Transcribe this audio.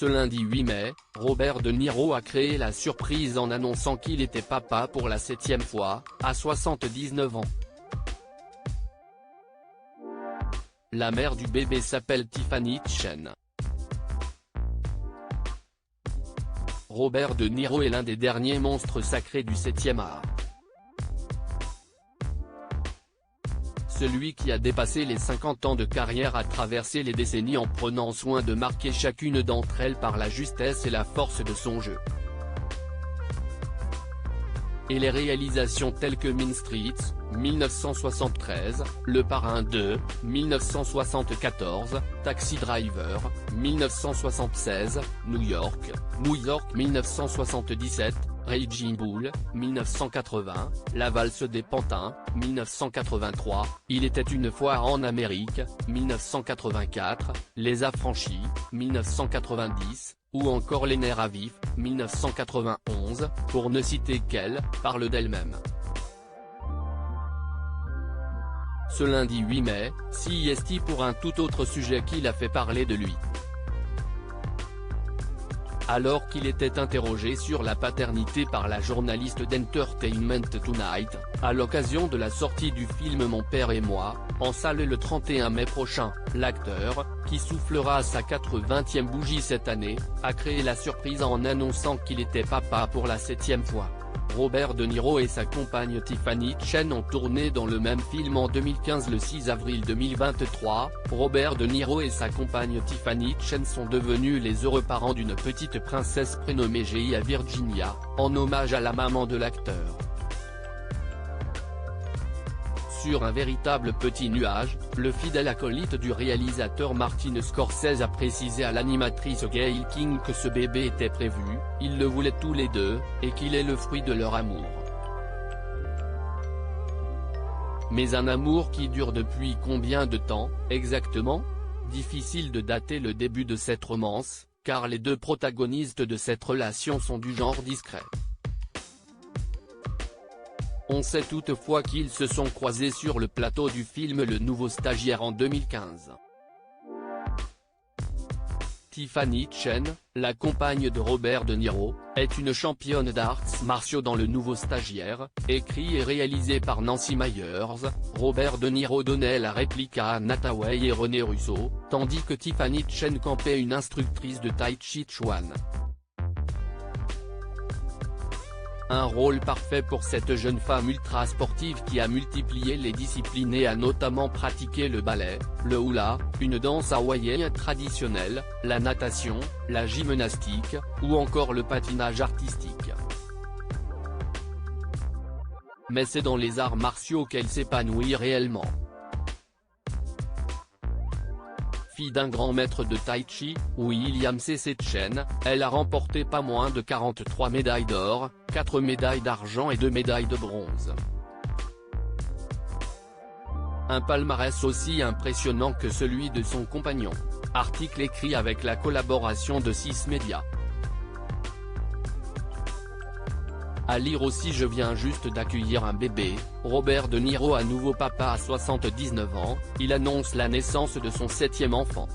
Ce lundi 8 mai, Robert De Niro a créé la surprise en annonçant qu'il était papa pour la 7e fois, à 79 ans. La mère du bébé s'appelle Tiffany Chen. Robert De Niro est l'un des derniers monstres sacrés du 7e art. Celui qui a dépassé les 50 ans de carrière a traversé les décennies en prenant soin de marquer chacune d'entre elles par la justesse et la force de son jeu. Et les réalisations telles que Mean Streets, 1973, Le Parrain 2, 1974, Taxi Driver, 1976, New York 1977, Raging Bull, 1980, La Valse des Pantins, 1983, Il était une fois en Amérique, 1984, Les Affranchis, 1990, ou encore Les Nerfs à vif, 1991, pour ne citer qu'elle, parle d'elle-même. Ce lundi 8 mai, CST pour un tout autre sujet qui l'a fait parler de lui. Alors qu'il était interrogé sur la paternité par la journaliste d'Entertainment Tonight, à l'occasion de la sortie du film Mon père et moi, en salle le 31 mai prochain, l'acteur, qui soufflera sa 80e bougie cette année, a créé la surprise en annonçant qu'il était papa pour la 7e fois. Robert De Niro et sa compagne Tiffany Chen ont tourné dans le même film en 2015. Le 6 avril 2023, Robert De Niro et sa compagne Tiffany Chen sont devenus les heureux parents d'une petite princesse prénommée Gia Virginia, en hommage à la maman de l'acteur. Sur un véritable petit nuage, le fidèle acolyte du réalisateur Martin Scorsese a précisé à l'animatrice Gayle King que ce bébé était prévu, ils le voulaient tous les deux, et qu'il est le fruit de leur amour. Mais un amour qui dure depuis combien de temps, exactement? Difficile de dater le début de cette romance, car les deux protagonistes de cette relation sont du genre discret. On sait toutefois qu'ils se sont croisés sur le plateau du film Le Nouveau Stagiaire en 2015. Tiffany Chen, la compagne de Robert De Niro, est une championne d'arts martiaux dans Le Nouveau Stagiaire, écrit et réalisé par Nancy Meyers. Robert De Niro donnait la réplique à Anne Hathaway et René Russo, tandis que Tiffany Chen campait une instructrice de Tai Chi Chuan. Un rôle parfait pour cette jeune femme ultra sportive qui a multiplié les disciplines et a notamment pratiqué le ballet, le hula, une danse hawaïenne traditionnelle, la natation, la gymnastique, ou encore le patinage artistique. Mais c'est dans les arts martiaux qu'elle s'épanouit réellement. Fille d'un grand maître de Tai Chi, William C.C. Chen, elle a remporté pas moins de 43 médailles d'or, 4 médailles d'argent et 2 médailles de bronze. Un palmarès aussi impressionnant que celui de son compagnon. Article écrit avec la collaboration de 6 médias. À lire aussi: je viens juste d'accueillir un bébé, Robert De Niro à nouveau papa à 79 ans, il annonce la naissance de son 7e enfant.